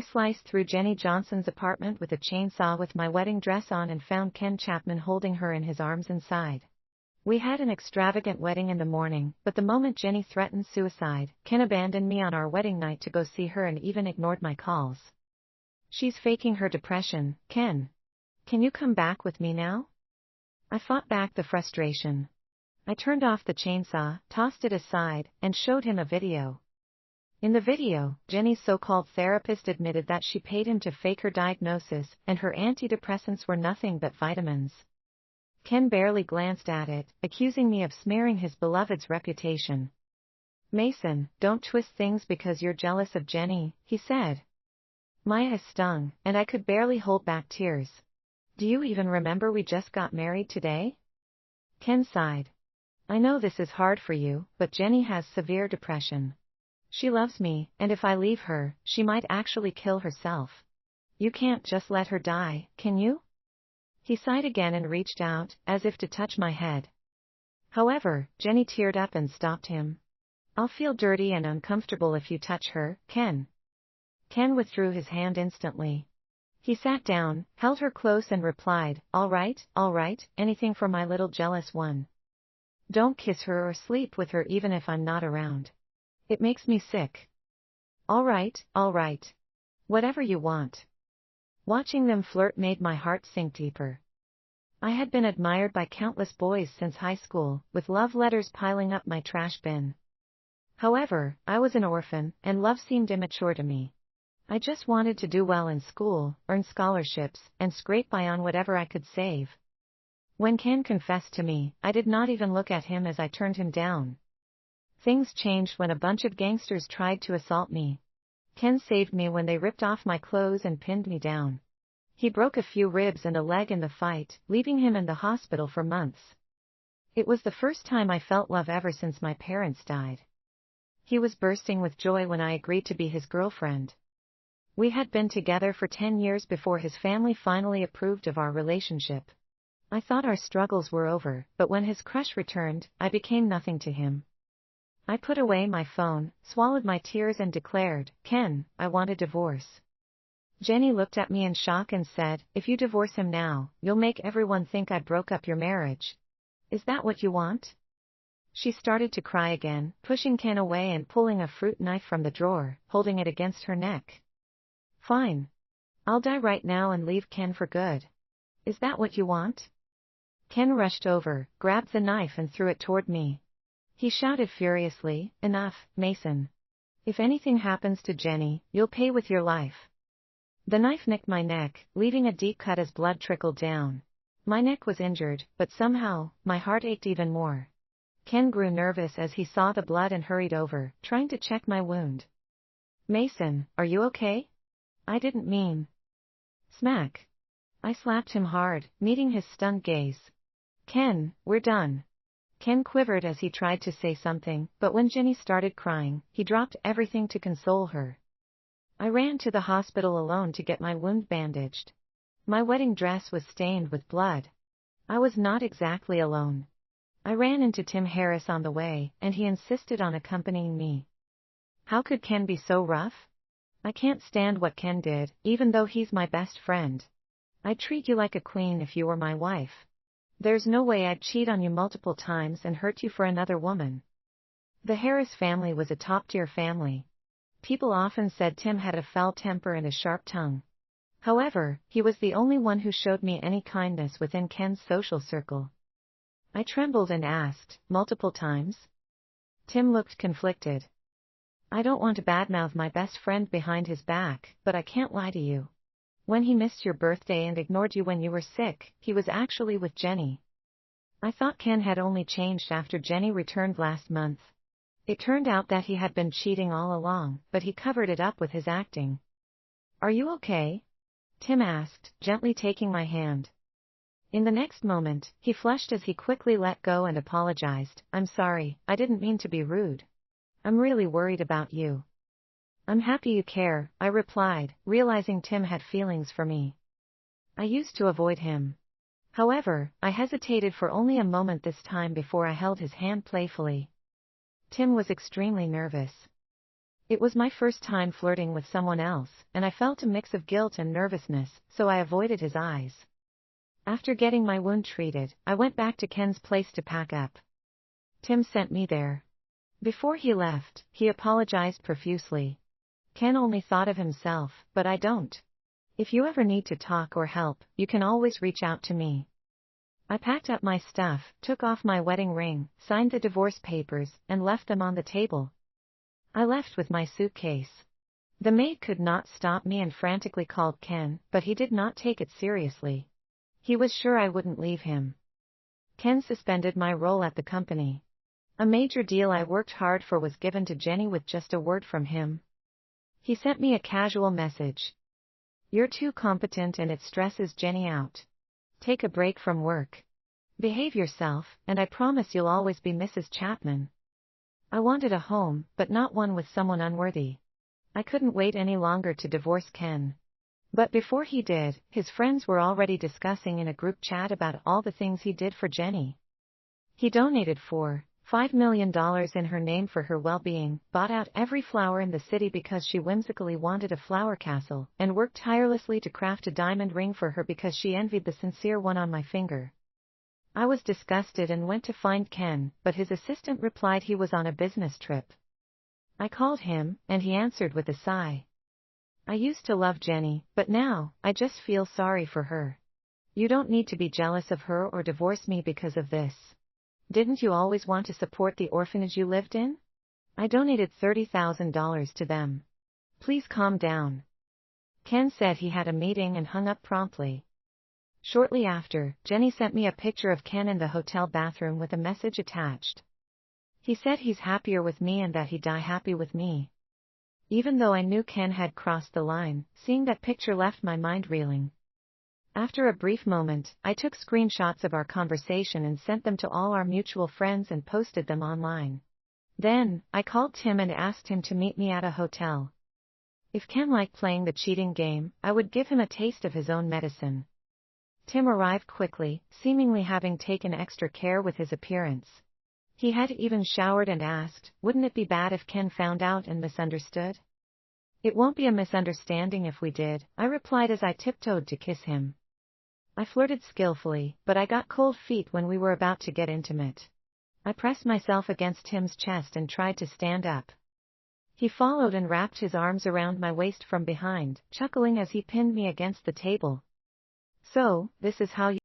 I sliced through Jenny Johnson's apartment with a chainsaw with my wedding dress on and found Ken Chapman holding her in his arms inside. We had an extravagant wedding in the morning, but the moment Jenny threatened suicide, Ken abandoned me on our wedding night to go see her and even ignored my calls. She's faking her depression, Ken. Can you come back with me now? I fought back the frustration. I turned off the chainsaw, tossed it aside, and showed him a video. In the video, Jenny's so-called therapist admitted that she paid him to fake her diagnosis, and her antidepressants were nothing but vitamins. Ken barely glanced at it, accusing me of smearing his beloved's reputation. Mason, don't twist things because you're jealous of Jenny, he said. My eyes stung, and I could barely hold back tears. Do you even remember we just got married today? Ken sighed. I know this is hard for you, but Jenny has severe depression. She loves me, and if I leave her, she might actually kill herself. You can't just let her die, can you? He sighed again and reached out, as if to touch my head. However, Jenny teared up and stopped him. I'll feel dirty and uncomfortable if you touch her, Ken. Ken withdrew his hand instantly. He sat down, held her close and replied, all right, anything for my little jealous one. Don't kiss her or sleep with her even if I'm not around. It makes me sick. All right. Whatever you want. Watching them flirt made my heart sink deeper. I had been admired by countless boys since high school, with love letters piling up my trash bin. However, I was an orphan, and love seemed immature to me. I just wanted to do well in school, earn scholarships, and scrape by on whatever I could save. When Ken confessed to me, I did not even look at him as I turned him down. Things changed when a bunch of gangsters tried to assault me. Ken saved me when they ripped off my clothes and pinned me down. He broke a few ribs and a leg in the fight, leaving him in the hospital for months. It was the first time I felt love ever since my parents died. He was bursting with joy when I agreed to be his girlfriend. We had been together for 10 years before his family finally approved of our relationship. I thought our struggles were over, but when his crush returned, I became nothing to him. I put away my phone, swallowed my tears and declared, Ken, I want a divorce. Jenny looked at me in shock and said, if you divorce him now, you'll make everyone think I broke up your marriage. Is that what you want? She started to cry again, pushing Ken away and pulling a fruit knife from the drawer, holding it against her neck. Fine. I'll die right now and leave Ken for good. Is that what you want? Ken rushed over, grabbed the knife and threw it toward me. He shouted furiously, enough, Mason. If anything happens to Jenny, you'll pay with your life. The knife nicked my neck, leaving a deep cut as blood trickled down. My neck was injured, but somehow, my heart ached even more. Ken grew nervous as he saw the blood and hurried over, trying to check my wound. Mason, are you okay? I didn't mean. Smack. I slapped him hard, meeting his stunned gaze. Ken, we're done. Ken quivered as he tried to say something, but when Jenny started crying, he dropped everything to console her. I ran to the hospital alone to get my wound bandaged. My wedding dress was stained with blood. I was not exactly alone. I ran into Tim Harris on the way, and he insisted on accompanying me. How could Ken be so rough? I can't stand what Ken did, even though he's my best friend. I'd treat you like a queen if you were my wife. There's no way I'd cheat on you multiple times and hurt you for another woman. The Harris family was a top-tier family. People often said Tim had a foul temper and a sharp tongue. However, he was the only one who showed me any kindness within Ken's social circle. I trembled and asked, multiple times. Tim looked conflicted. I don't want to badmouth my best friend behind his back, but I can't lie to you. When he missed your birthday and ignored you when you were sick, he was actually with Jenny. I thought Ken had only changed after Jenny returned last month. It turned out that he had been cheating all along, but he covered it up with his acting. Are you okay? Tim asked, gently taking my hand. In the next moment, he flushed as he quickly let go and apologized. I'm sorry, I didn't mean to be rude. I'm really worried about you. I'm happy you care, I replied, realizing Tim had feelings for me. I used to avoid him. However, I hesitated for only a moment this time before I held his hand playfully. Tim was extremely nervous. It was my first time flirting with someone else, and I felt a mix of guilt and nervousness, so I avoided his eyes. After getting my wound treated, I went back to Ken's place to pack up. Tim sent me there. Before he left, he apologized profusely. Ken only thought of himself, but I don't. If you ever need to talk or help, you can always reach out to me. I packed up my stuff, took off my wedding ring, signed the divorce papers, and left them on the table. I left with my suitcase. The maid could not stop me and frantically called Ken, but he did not take it seriously. He was sure I wouldn't leave him. Ken suspended my role at the company. A major deal I worked hard for was given to Jenny with just a word from him. He sent me a casual message. You're too competent and it stresses Jenny out. Take a break from work. Behave yourself, and I promise you'll always be Mrs. Chapman. I wanted a home, but not one with someone unworthy. I couldn't wait any longer to divorce Ken. But before he did, his friends were already discussing in a group chat about all the things he did for Jenny. He donated $5 million in her name for her well-being, bought out every flower in the city because she whimsically wanted a flower castle, and worked tirelessly to craft a diamond ring for her because she envied the sincere one on my finger. I was disgusted and went to find Ken, but his assistant replied he was on a business trip. I called him, and he answered with a sigh. I used to love Jenny, but now, I just feel sorry for her. You don't need to be jealous of her or divorce me because of this. Didn't you always want to support the orphanage you lived in? I donated $30,000 to them. Please calm down. Ken said he had a meeting and hung up promptly. Shortly after, Jenny sent me a picture of Ken in the hotel bathroom with a message attached. He said he's happier with me and that he'd die happy with me. Even though I knew Ken had crossed the line, seeing that picture left my mind reeling. After a brief moment, I took screenshots of our conversation and sent them to all our mutual friends and posted them online. Then, I called Tim and asked him to meet me at a hotel. If Ken liked playing the cheating game, I would give him a taste of his own medicine. Tim arrived quickly, seemingly having taken extra care with his appearance. He had even showered and asked, wouldn't it be bad if Ken found out and misunderstood? It won't be a misunderstanding if we did, I replied as I tiptoed to kiss him. I flirted skillfully, but I got cold feet when we were about to get intimate. I pressed myself against Tim's chest and tried to stand up. He followed and wrapped his arms around my waist from behind, chuckling as he pinned me against the table. So, this is how you